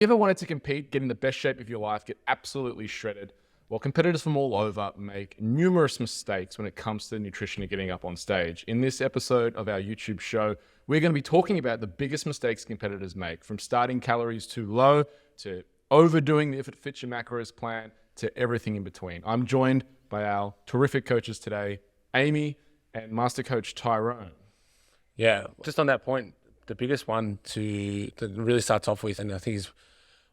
You ever wanted to compete, get in the best shape of your life, get absolutely shredded? Well, competitors from all over make numerous mistakes when it comes to nutrition and getting up on stage. In this episode of our YouTube show, we're going to be talking about the biggest mistakes competitors make, from starting calories too low to overdoing the If It Fits Your Macros plan to everything in between. I'm joined by our terrific coaches today, Amy and Master Coach Tyrone. Yeah, just on that point, the biggest one that really starts off with, and I think is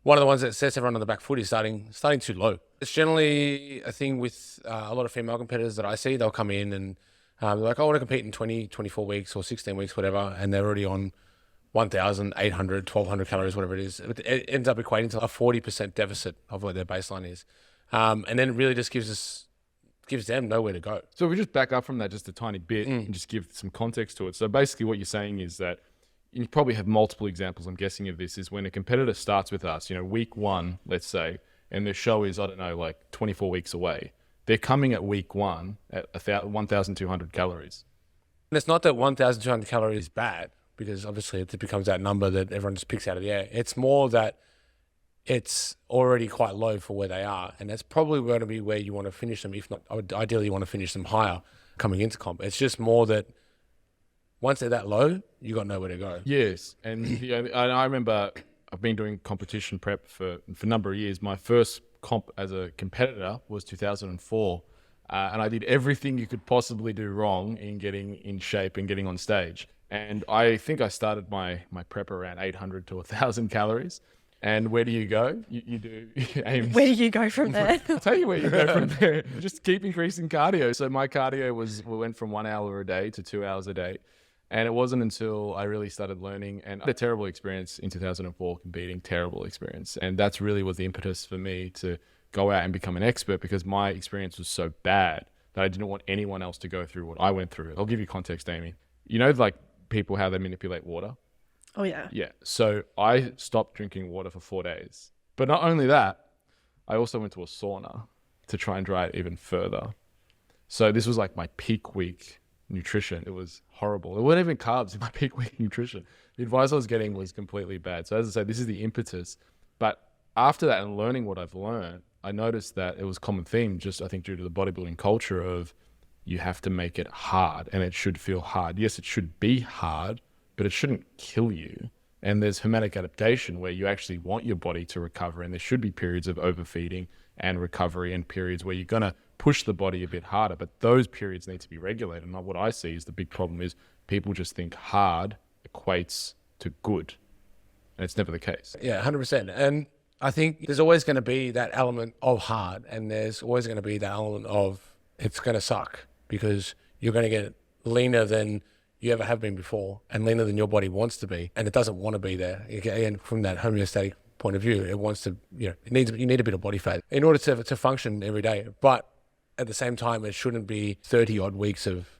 one of the ones that sets everyone on the back foot, is starting too low. It's generally a thing with a lot of female competitors that I see. They'll come in and they're like, I want to compete in 20, 24 weeks or 16 weeks, whatever, and they're already on 1,800, 1,200 calories, whatever it is. It ends up equating to a 40% deficit of what their baseline is. And then it really just gives them nowhere to go. So if we just back up from that just a tiny bit and just give some context to it. So basically what you're saying is that you probably have multiple examples, I'm guessing, of this, is when a competitor starts with us, week one, let's say, and their show is, I don't know, like 24 weeks away. They're coming at week one at 1,200 calories. And it's not that 1,200 calories is bad, because obviously it becomes that number that everyone just picks out of the air. It's more that it's already quite low for where they are, and that's probably going to be where you want to finish them. If not, ideally you want to finish them higher coming into comp. It's just more that once they're that low, you got nowhere to go. Yes, and I remember I've been doing competition prep for a number of years. My first comp as a competitor was 2004, and I did everything you could possibly do wrong in getting in shape and getting on stage. And I think I started my prep around 800 to 1,000 calories. And where do you go? You do aim. Where do you go from there? I'll tell you where you go from there. Just keep increasing cardio. So my cardio went from 1 hour a day to 2 hours a day. And it wasn't until I really started learning, and I had a terrible experience in 2004 competing, terrible experience. And that's really was the impetus for me to go out and become an expert, because my experience was so bad that I didn't want anyone else to go through what I went through. I'll give you context, Amy. Like people, how they manipulate water? Oh, yeah. Yeah. So I stopped drinking water for 4 days. But not only that, I also went to a sauna to try and dry it even further. So this was like my peak week nutrition. It was horrible. There weren't even carbs in my peak week nutrition. The advice I was getting was completely bad. So as I say, this is the impetus. But after that and learning what I've learned, I noticed that it was a common theme, just I think due to the bodybuilding culture of you have to make it hard, and it should feel hard. Yes, it should be hard, but it shouldn't kill you. And there's hormetic adaptation where you actually want your body to recover, and there should be periods of overfeeding and recovery and periods where you're going to push the body a bit harder, but those periods need to be regulated. And what I see is the big problem is people just think hard equates to good, and it's never the case. Yeah, 100%. And I think there's always going to be that element of hard, and there's always going to be that element of it's going to suck, because you're going to get leaner than you ever have been before, and leaner than your body wants to be, and it doesn't want to be there. Again, from that homeostatic point of view, it wants to, you need a bit of body fat in order to function every day. But at the same time, it shouldn't be 30 odd weeks of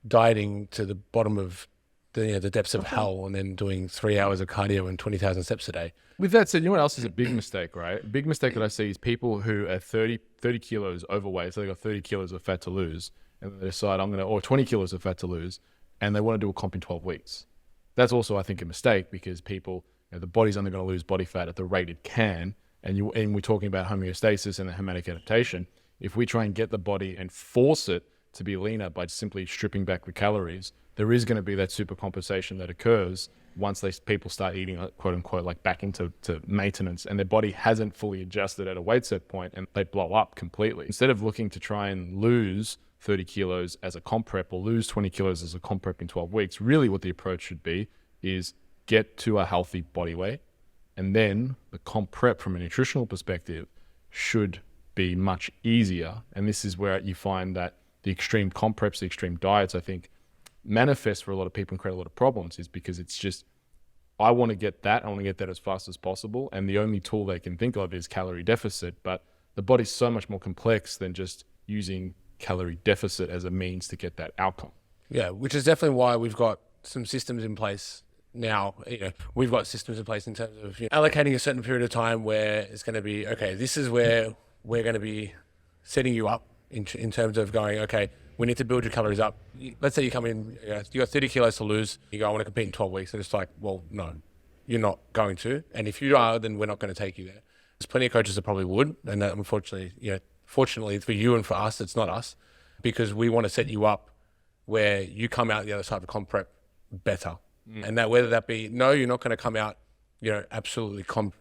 dieting to the bottom of the depths of hell, and then doing 3 hours of cardio and 20,000 steps a day. With that said, you know what else is a big mistake, right? A big mistake that I see is people who are 30 kilos overweight, so they got 30 kilos of fat to lose, and they decide or 20 kilos of fat to lose, and they want to do a comp in 12 weeks. That's also, I think, a mistake, because people, the body's only going to lose body fat at the rate it can, and we're talking about homeostasis and the hormetic adaptation. If we try and get the body and force it to be leaner by simply stripping back the calories, there is going to be that super compensation that occurs once people start eating, quote unquote, like back into maintenance, and their body hasn't fully adjusted at a weight set point, and they blow up completely. Instead of looking to try and lose 30 kilos as a comp prep or lose 20 kilos as a comp prep in 12 weeks, really what the approach should be is get to a healthy body weight, and then the comp prep from a nutritional perspective should be much easier. And this is where you find that the extreme comp preps, the extreme diets, I think, manifest for a lot of people and create a lot of problems, is because it's just, I want to get that as fast as possible, and the only tool they can think of is calorie deficit. But the body's so much more complex than just using calorie deficit as a means to get that outcome. Yeah, which is definitely why we've got some systems in place now. We've got systems in place in terms of allocating a certain period of time where it's going to be, okay, this is where we're going to be setting you up in terms of going, okay, we need to build your calories up. Let's say you come in, you got 30 kilos to lose. You go, I want to compete in 12 weeks. And it's like, well, no, you're not going to. And if you are, then we're not going to take you there. There's plenty of coaches that probably would. And that, unfortunately, fortunately for you and for us, it's not us, because we want to set you up where you come out the other side of comp prep better. And that, whether that be, no, you're not going to come out, absolutely comp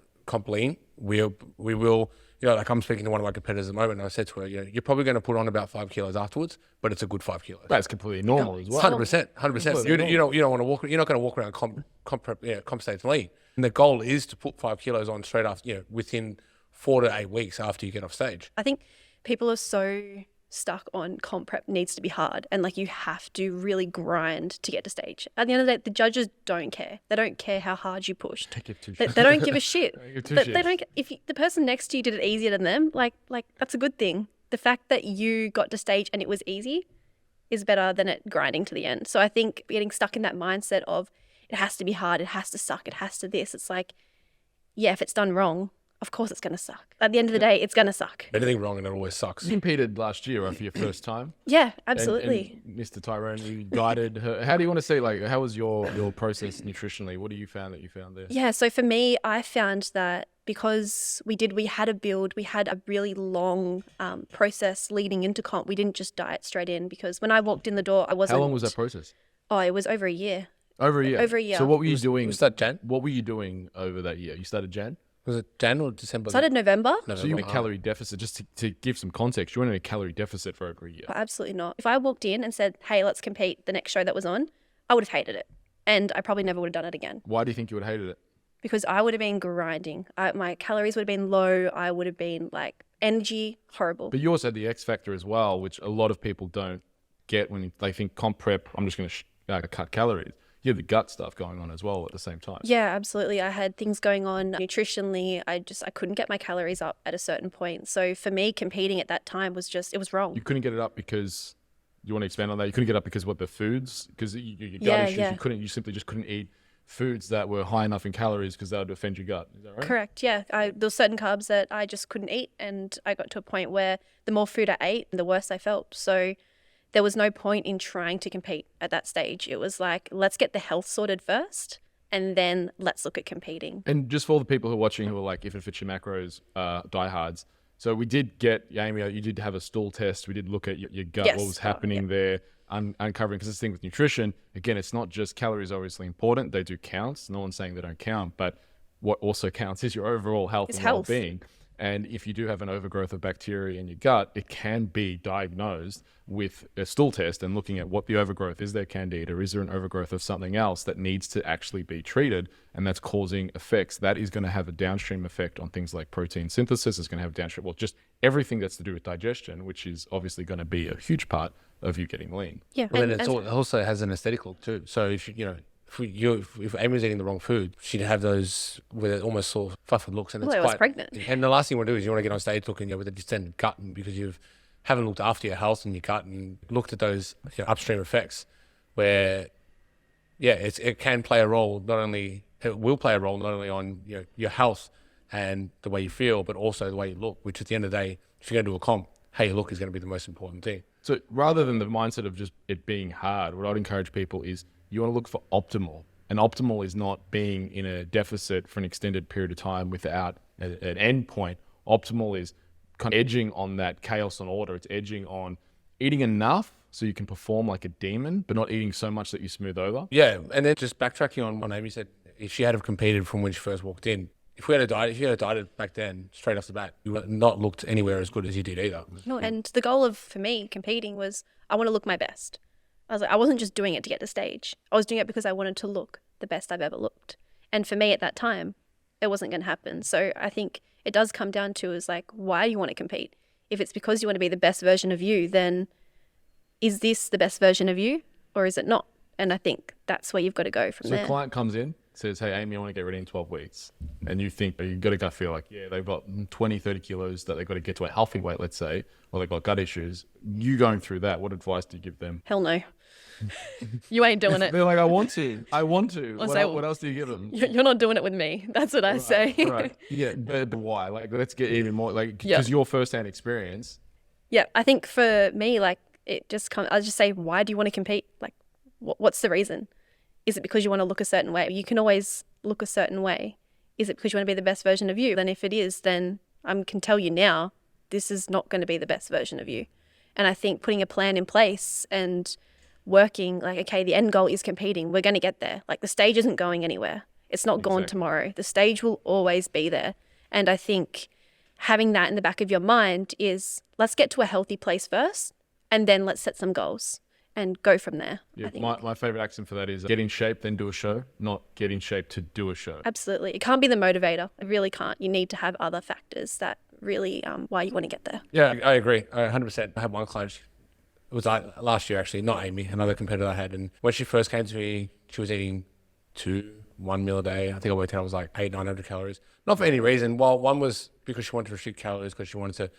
lean. We will, like I'm speaking to one of my competitors at the moment, and I said to her, you're probably going to put on about 5 kilos afterwards, but it's a good 5 kilos. That's completely normal as well. 100%. You don't want to walk. You're not going to walk around comp prep, comp state lean. And the goal is to put 5 kilos on straight after, within 4 to 8 weeks after you get off stage. I think people are so stuck on comp prep needs to be hard, and like you have to really grind to get to stage. At the end of the day, the judges don't care. They don't care how hard you push. They don't give a shit. They don't. If the person next to you did it easier than them, like that's a good thing. The fact that you got to stage and it was easy is better than it grinding to the end. So I think getting stuck in that mindset of it has to be hard, it has to suck, it has to this. It's like, yeah, if it's done wrong, of course it's going to suck. At the end of the day, it's going to suck. Anything wrong and it always sucks. You competed last year, right, for your first time? Yeah, absolutely. And Mr. Tyrone, you guided her. How do you want to say, like, how was your process nutritionally? What do you found there? Yeah, so for me, I found that because we had a really long process leading into comp. We didn't just diet straight in, because when I walked in the door, I wasn't... How long was that process? Oh, it was over a year. Over a year? So what were you doing? Was that Jan? What were you doing over that year? You started Jan? Was it Jan or December? Started November. So you were in a calorie deficit. Just to give some context, you were in a calorie deficit for over a year. Absolutely not. If I walked in and said, hey, let's compete the next show that was on, I would have hated it. And I probably never would have done it again. Why do you think you would have hated it? Because I would have been grinding. My calories would have been low. I would have been like energy, horrible. But you also had the X factor as well, which a lot of people don't get when they think comp prep, I'm just going to cut calories. You have the gut stuff going on as well at the same time. Yeah, absolutely. I had things going on nutritionally. I couldn't get my calories up at a certain point. So for me, competing at that time was it was wrong. You couldn't get it up because, you want to expand on that? You couldn't get up because the foods? Because your gut issues, yeah. You simply just couldn't eat foods that were high enough in calories because that would offend your gut. Is that right? Correct, yeah. There were certain carbs that I just couldn't eat, and I got to a point where the more food I ate, the worse I felt. So there was no point in trying to compete at that stage. It was like, let's get the health sorted first, and then let's look at competing. And just for all the people who are watching who are like, if it fits your macros, diehards. So we did get, Amy, you did have a stool test. We did look at your gut, yes. What was happening there, uncovering, because this thing with nutrition, again, it's not just calories are obviously important. They do count. No one's saying they don't count, but what also counts is your overall health and well-being. And if you do have an overgrowth of bacteria in your gut, it can be diagnosed with a stool test and looking at what the overgrowth is. There candida? Is there an overgrowth of something else that needs to actually be treated, and that's causing effects? That is going to have a downstream effect on things like protein synthesis. It's going to have downstream, well, just everything that's to do with digestion, which is obviously going to be a huge part of you getting lean. Yeah, well, and it also has an aesthetic look too. So if if Amy's eating the wrong food, she'd have those with it almost sort of fluffy looks, and I was pregnant. And the last thing you want to do is you want to get on stage looking with a distended gut, because you haven't looked after your health and your gut and looked at those upstream effects, where it can play a role. It will play a role not only on your health and the way you feel, but also the way you look. Which at the end of the day, if you're going to do a comp, how you look is going to be the most important thing. So rather than the mindset of just it being hard, what I'd encourage people is, you want to look for optimal. And optimal is not being in a deficit for an extended period of time without an end point. Optimal is kind of edging on that chaos and order. It's edging on eating enough so you can perform like a demon, but not eating so much that you smooth over. Yeah, and then just backtracking on what Amy said, if she had have competed from when she first walked in, if you had dieted back then, straight off the bat, you would have not looked anywhere as good as you did either. No, and the goal for me competing was, I want to look my best. I wasn't just doing it to get to stage. I was doing it because I wanted to look the best I've ever looked. And for me at that time, it wasn't going to happen. So I think it does come down to is like, why do you want to compete? If it's because you want to be the best version of you, then is this the best version of you or is it not? And I think that's where you've got to go from there. So a client comes in, says, hey, Amy, I want to get ready in 12 weeks. And you think, you've got a gut feel like, yeah, they've got 20, 30 kilos that they've got to get to a healthy weight, let's say, or they've got gut issues. You going through that, what advice do you give them? Hell no. You ain't doing it. They're like, I want to. What else do you give them? You're not doing it with me. That's what I say. Right. Yeah, but why? Like, let's get even more, like, because your first-hand experience. Yeah, I think for me, like, it just comes, I'll just say, why do you want to compete? Like, what's the reason? Is it because you want to look a certain way? You can always look a certain way. Is it because you want to be the best version of you? Then if it is, then I can tell you now, this is not going to be the best version of you. And I think putting a plan in place and working like, okay, the end goal is competing. We're going to get there. Like the stage isn't going anywhere. It's not gone tomorrow. The stage will always be there. And I think having that in the back of your mind is, let's get to a healthy place first, and then let's set some goals and go from there. Yeah, my favorite axiom for that is get in shape, then do a show, not get in shape to do a show. Absolutely. It can't be the motivator. It really can't. You need to have other factors that really why you want to get there. Yeah, I agree. 100%. I had one client, it was last year actually, not Amy, another competitor I had. And when she first came to me, she was eating 1 meal a day. I think I worked out it was like 800-900 calories. Not for any reason. Well, one was because she wanted to restrict calories because she wanted to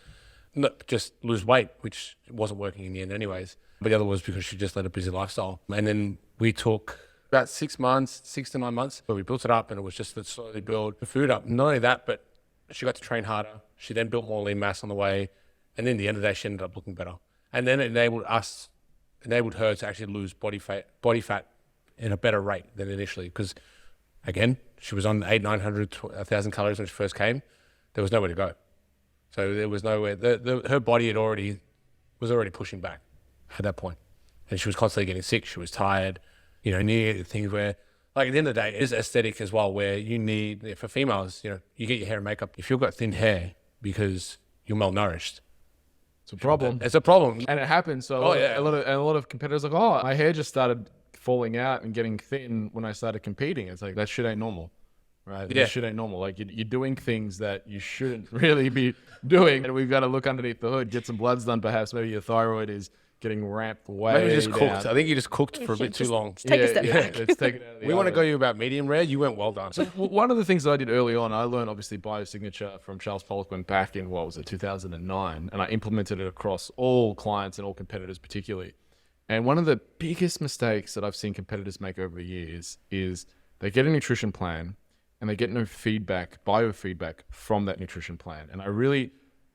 not just lose weight, which wasn't working in the end anyways. But the other was because she just led a busy lifestyle. And then we took about 6 to 9 months, where we built it up, and it was just to slowly build the food up. Not only that, but she got to train harder. She then built more lean mass on the way. And then at the end of the day, she ended up looking better. And then it enabled her to actually lose body fat in a better rate than initially. Because again, she was on 800, 900, 1,000 calories when she first came. There was nowhere to go. So there was nowhere. Her body was already pushing back at that point. And she was constantly getting sick. She was tired. You know, near things where, like at the end of the day, it's aesthetic as well, where you need, for females, you know, you get your hair and makeup. If you've got thin hair because you're malnourished, it's a problem. It's a problem. And it happens. So a lot of competitors are like, oh, my hair just started falling out and getting thin when I started competing. It's like, that shit ain't normal, right? Yeah. That shit ain't normal. Like you're doing things that you shouldn't really be doing. And we've got to look underneath the hood, get some bloods done. Perhaps maybe your thyroid is getting ramped way Maybe just cooked. down. I think you just cooked for a bit too long. Take a step back. Let's take it out of the We want to oven. go you about medium rare. You went well done. So one of the things that I did early on, I learned obviously biosignature from Charles Poliquin back in, 2009, and I implemented it across all clients and all competitors particularly. And one of the biggest mistakes that I've seen competitors make over the years is they get a nutrition plan and they get no biofeedback from that nutrition plan. And I really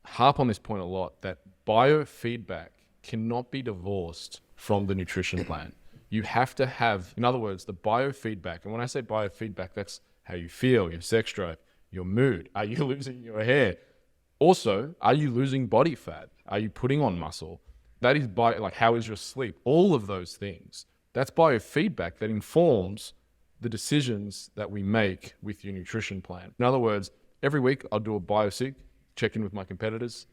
harp on this point a lot, that biofeedback cannot be divorced from the nutrition plan. You have to have, in other words, the biofeedback. And when I say biofeedback, that's how you feel, your sex drive, your mood. Are you losing your hair? Also, are you losing body fat? Are you putting on muscle? That is how is your sleep? All of those things. That's biofeedback that informs the decisions that we make with your nutrition plan. In other words, every week I'll do a biosig, check in with my competitors.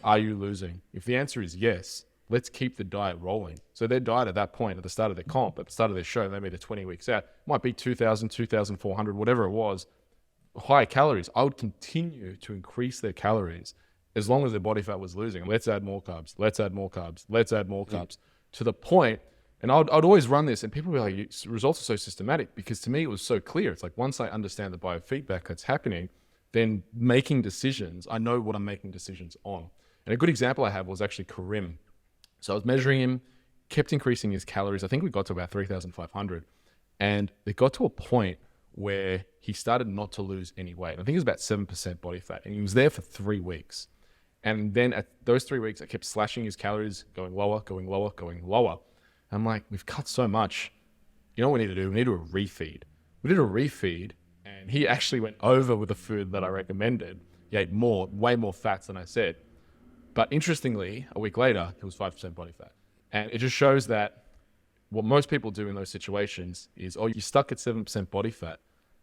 Are you losing? If the answer is yes, let's keep the diet rolling. So their diet at that point, at the start of their comp, at the start of their show, they made it 20 weeks out, might be 2,000, 2,400, whatever it was, high calories. I would continue to increase their calories as long as their body fat was losing. Let's add more carbs. Let's add more carbs. Let's add more carbs. To the point, and I'd always run this, and people were like, results are so systematic, because to me it was so clear. It's like, once I understand the biofeedback that's happening, then making decisions, I know what I'm making decisions on. And a good example I have was actually Karim. So I was measuring him, kept increasing his calories. I think we got to about 3,500. And it got to a point where he started not to lose any weight. I think it was about 7% body fat. And he was there for 3 weeks. And then at those 3 weeks, I kept slashing his calories, going lower, going lower, going lower. I'm like, we've cut so much. You know what we need to do? We need to do a refeed. We did a refeed, and he actually went over with the food that I recommended. He ate way more fats than I said. But interestingly, a week later, it was 5% body fat. And it just shows that what most people do in those situations is, oh, you're stuck at 7% body fat.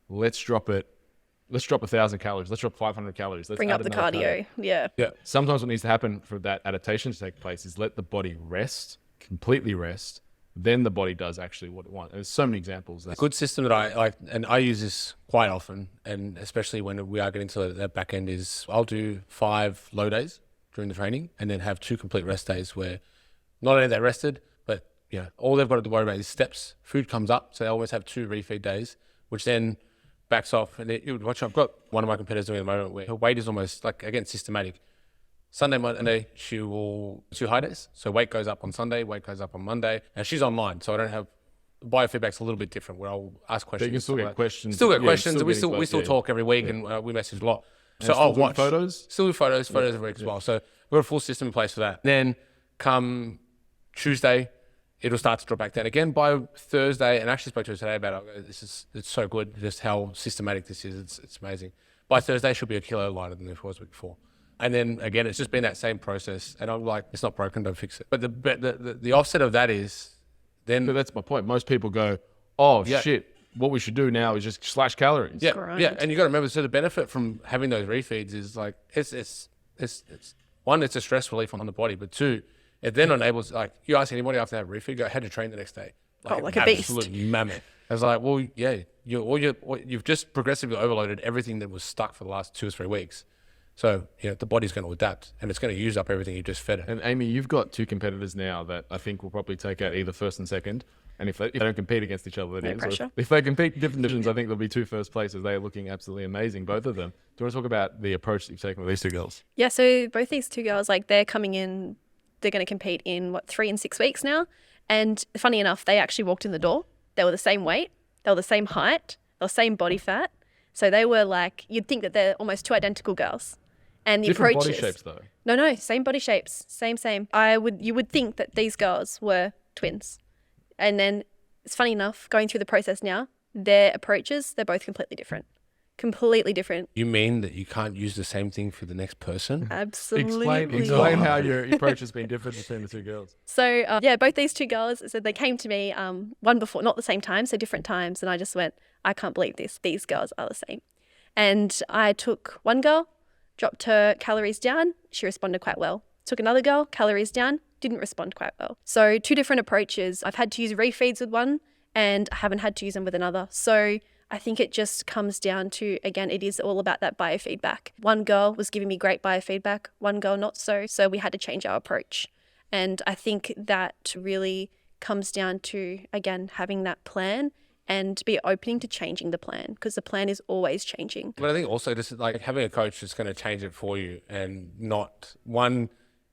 Let's drop 1,000 calories. Let's drop 500 calories. Let's Bring up the cardio. Yeah. Sometimes what needs to happen for that adaptation to take place is let the body rest, completely rest. Then the body does actually what it wants. There's so many examples. A good system that I like, and I use this quite often, and especially when we are getting to that back end, is I'll do 5 low days during the training and then have 2 complete rest days where not only they're rested, but all they've got to worry about is steps. Food comes up, so they always have 2 refeed days, which then backs off. And I've got one of my competitors doing at the moment where her weight is almost like, again, systematic. Sunday, Monday, she will 2 high days. So weight goes up on Sunday, weight goes up on Monday, and she's online. So I don't have, biofeedback's a little bit different where I'll ask questions. But you can still get questions. Still get questions. We still talk every week, and we message a lot. So I'll watch photos. Still do photos every week as well. So we've got a full system in place for that. Then come Tuesday it'll start to drop back down again by Thursday. And I actually spoke to her today about it. It's so good, just how systematic this is. It's amazing. By Thursday, she'll be a kilo lighter than it was before. And then again, it's just been that same process. And I'm like, it's not broken, don't fix it. But the offset of that is then. So that's my point. Most people go, oh shit, what we should do now is just slash calories. Yeah, Grind. yeah. And you got to remember, so the benefit from having those refeeds is like, it's one, it's a stress relief on the body, but two, it then enables, like, you ask anybody after that refeed, go, how to train the next day? Like a beast. Absolute mammoth. I was like, well, yeah, you've just progressively overloaded everything that was stuck for the last 2 or 3 weeks. So, the body's going to adapt and it's going to use up everything you just fed it. And Amy, you've got 2 competitors now that I think will probably take out either first and second. And if they don't compete against each other, No pressure. if they compete in different divisions, I think there'll be 2 first places. They are looking absolutely amazing, both of them. Do you want to talk about the approach that you've taken with these 2 girls? Yeah, so both these 2 girls, like they're coming in, they're going to compete in 3 and 6 weeks now. And funny enough, they actually walked in the door. They were the same weight. They were the same height. They were same body fat. So they were like, you'd think that they're almost 2 identical girls. And the Different approaches, body shapes though. No, same body shapes, same. You would think that these girls were twins, and then it's funny enough going through the process now. Their approaches, they're both completely different. You mean that you can't use the same thing for the next person? Absolutely. Explain how your approach has been different between the 2 girls. So both these 2 girls, so they came to me one before, not the same time, so different times, and I just went, I can't believe this. These girls are the same. And I took one girl, dropped her calories down. She responded quite well. Took another girl, calories down, didn't respond quite well. So 2 different approaches. I've had to use refeeds with one and I haven't had to use them with another. So I think it just comes down to, again, it is all about that biofeedback. One girl was giving me great biofeedback, one girl not so. So we had to change our approach. And I think that really comes down to, again, having that plan and be opening to changing the plan, because the plan is always changing. But I think also just like having a coach that's going to change it for you, and not one.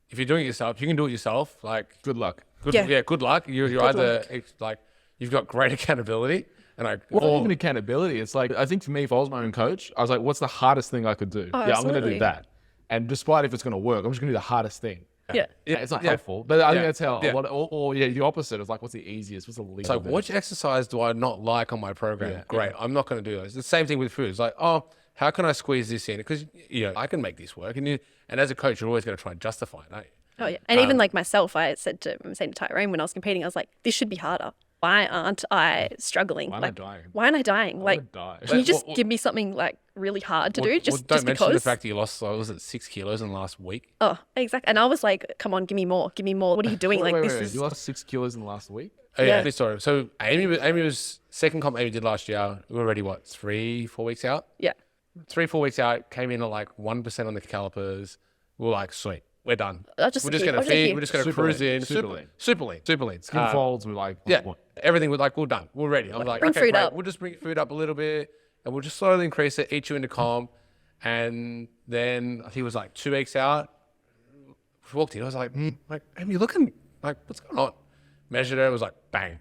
If you're doing it yourself, you can do it yourself. Like, Good luck. good luck. You're either like you've got great accountability, and like Well, even accountability. It's like, I think for me, if I was my own coach, I was like, what's the hardest thing I could do? Oh, I'm going to do absolutely. that. And despite if it's going to work, I'm just going to do the hardest thing. Yeah. Yeah, it's not helpful. But I think Yeah. that's how Yeah. a lot or the opposite is like, what's the easiest? What's the least? It's like, which exercise do I not like on my program? Yeah. Great, I'm not going to do those. The same thing with food. It's like, oh, how can I squeeze this in? Because I can make this work. And as a coach, you're always going to try and justify it, aren't you? Oh yeah. And even like myself, I'm saying to Tyrone when I was competing, I was like, this should be harder. Why aren't I struggling? Why am I dying? Why aren't I dying? I Like, would die. can you just Well, give me something like really hard to do? Just don't mention because. the fact that you lost, was it 6 kilos in the last week? Oh, exactly. And I was like, come on, give me more. What are you doing? Wait, like wait, this wait. is. You lost 6 kilos in the last week? Oh, yeah. Yeah. Sorry. So Amy was second comp Amy did last year. We were already 3-4 weeks out. Yeah. 3-4 weeks out, came in at like 1% on the calipers. We were like, sweet, we're done. I'll just We're just keep- gonna I'll just feed. keep- We're just gonna Super cruise lean, in. super lean. Super lean. Skin folds were like, Yeah, what? everything was like, we're done. We're ready. I'm like, bring okay, food great. up. We'll just bring food up a little bit, and we'll just slowly increase it, eat you into comp. And then I think it was like 2 weeks out. We walked in. I was like, Amy, you looking like, what's going on? Measured it. It was like, bang,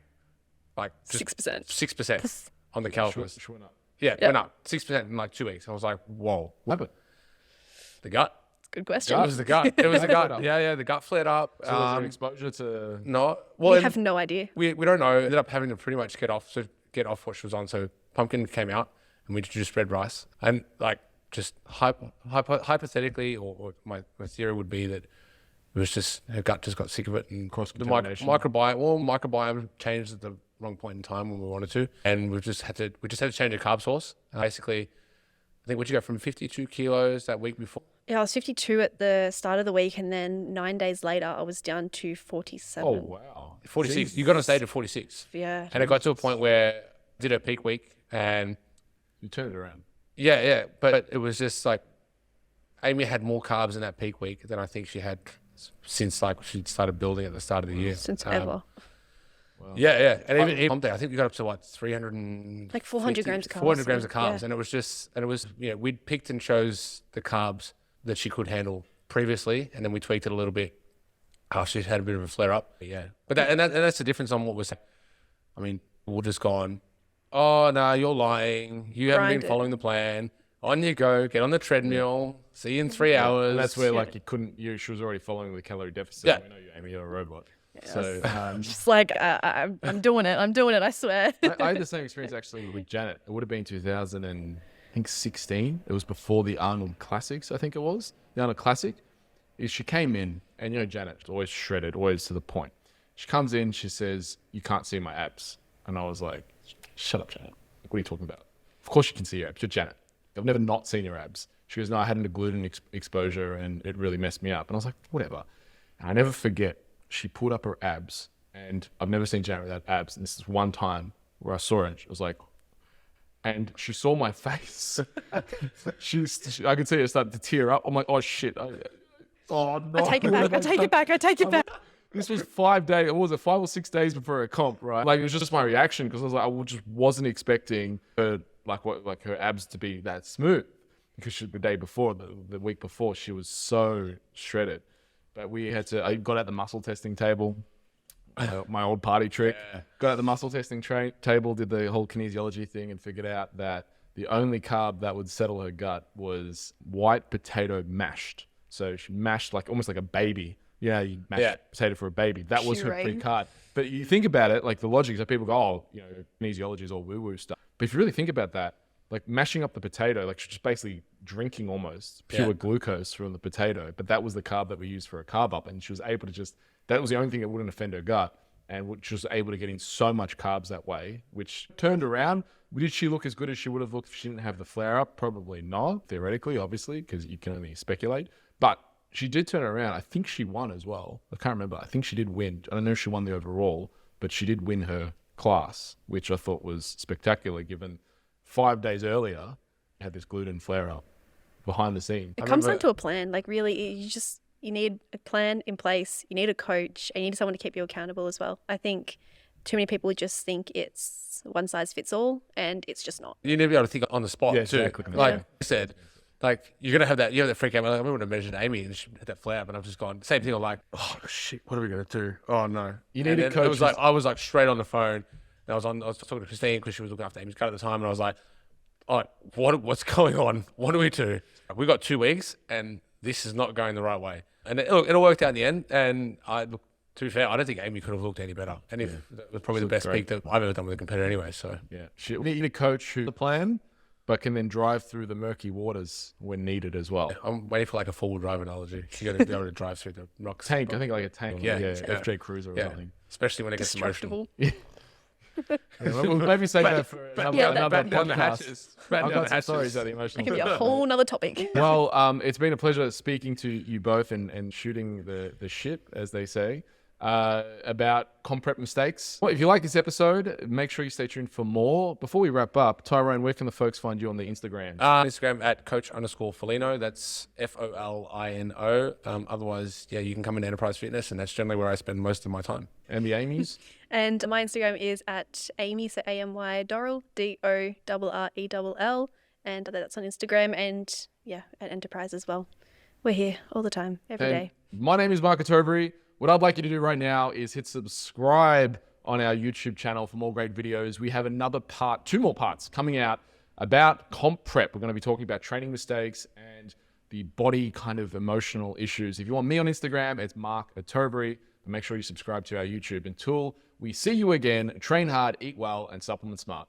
like just 6%. 6% on the calipers. Sure enough. Yeah, went up 6% in like 2 weeks. I was like, whoa, What happened? the gut. Good question. It was the gut. It was the gut. Yeah, the gut flared up. So was there exposure to... No, well, We have no idea. we don't know. Ended up having to pretty much get off what she was on. So pumpkin came out, and we introduced red rice. And like just hypothetically, or my theory would be that it was just her gut just got sick of it, and the Cross-contamination. microbiome changed at the wrong point in time when we wanted to, and we just had to change the carb source. Basically, I think, would you go from 52 kilos that week before? Yeah, I was 52 at the start of the week, and then 9 days later, I was down to 47. Oh, wow. 46. You got on stage at 46. Yeah. And it got to a point where I did her peak week, and You turned it around. yeah, but it was just like Amy had more carbs in that peak week than I think she had since like she started building at the start of the year. Since ever. Yeah, and even I think we got up to what 300 and Like 400 grams of carbs. 400 grams of carbs, Yeah. and it was we'd picked and chose the carbs that she could handle previously, and then we tweaked it a little bit. Oh, she had a bit of a flare up. Yeah, but that's the difference on what was. I mean, we're just gone. Oh no, you're lying. You haven't Grind been it. following the plan. On you go. Get on the treadmill. See you in 3 hours. And that's where like she was already following the calorie deficit. Yeah. We know you, Amy, you're a robot. So Just like, I'm doing it. I'm doing it. I swear. I had the same experience actually with Janet. It would have been 2016. It was before the Arnold Classics, I think it was. The Arnold Classic. She came in, and you know, Janet's always shredded, always to the point. She comes in, she says, "You can't see my abs." And I was like, "Shut up, Janet. Like, what are you talking about? Of course you can see your abs. You're Janet. I've never not seen your abs." She goes, "No, I had a gluten exposure and it really messed me up." And I was like, "Whatever." And I never forget, she pulled up her abs, and I've never seen Janet without abs. And this is one time where I saw it, and she was like, and she saw my face. I could see her start to tear up. I'm like, "Oh shit. Oh no." I take it back. I take it back. I take it back. This was 5 days, what was it, 5 or 6 days before a comp, right? Like, it was just my reaction, because I was like, I just wasn't expecting her, like her abs to be that smooth, because the day before, the week before, she was so shredded. But I got out the muscle testing table, my old party trick. Got out the muscle testing table, did the whole kinesiology thing, and figured out that the only carb that would settle her gut was white potato mashed. So she mashed almost like a baby. Yeah, you mash potato for a baby. That was her pre-carb. But you think about it, like the logic is that people go, "Oh, you know, kinesiology is all woo-woo stuff." But if you really think about that, like mashing up the potato, like she's just basically drinking almost pure glucose from the potato. But that was the carb that we used for a carb up. And she was able to that was the only thing that wouldn't offend her gut. And she was able to get in so much carbs that way, which turned around. Did she look as good as she would have looked if she didn't have the flare up? Probably not, theoretically, obviously, because you can only speculate. But she did turn it around. I think she won as well. I can't remember. I think she did win. I don't know if she won the overall, but she did win her class, which I thought was spectacular, given 5 days earlier, had this gluten flare up behind the scene. It comes down to a plan. Like, really, you need a plan in place. You need a coach, and you need someone to keep you accountable as well. I think too many people just think it's one size fits all, and it's just not. You need to be able to think on the spot too. Exactly. Like I said, like you're gonna have that. You have that freak out. Like, I remember when I measured Amy and she had that flare up, and I've just gone same thing. I'm like, "Oh shit, what are we gonna do? Oh no." You need a coach. It was like I was like straight on the phone. And I was talking to Christine because she was looking after Amy's cut at the time, and I was like, "Oh, what's going on? What do we do? We got 2 weeks, and this is not going the right way." And it all worked out in the end. And to be fair, I don't think Amy could have looked any better. And that was probably the best peak that I've ever done with a competitor anyway. So we need a coach who the plan, but can then drive through the murky waters when needed as well. I'm waiting for like a four-wheel drive analogy. You got to be able to drive through the rocks. Tank, I think like a tank. FJ Cruiser or something. Especially when it gets emotional. We'll maybe save that for another podcast. I've got some stories about the emotional. It can be a whole nother topic. Well, it's been a pleasure speaking to you both and shooting the shit, as they say, about comp prep mistakes. Well, if you like this episode, make sure you stay tuned for more. Before we wrap up, Tyrone, where can the folks find you on the Instagram? Instagram at coach_FOLINO. That's FOLINO. Otherwise, you can come into Enterprise Fitness, and that's generally where I spend most of my time. And the Amy's? And my Instagram is at Amy, so AMY Dorrell, DORRELL. And that's on Instagram and at Enterprise as well. We're here all the time, every day. My name is Mark OTTOBRE. What I'd like you to do right now is hit subscribe on our YouTube channel for more great videos. We have two more parts coming out about comp prep. We're going to be talking about training mistakes and the body kind of emotional issues. If you want me on Instagram, it's Mark OTTOBRE. Make sure you subscribe to our YouTube. Until we see you again, train hard, eat well, and supplement smart.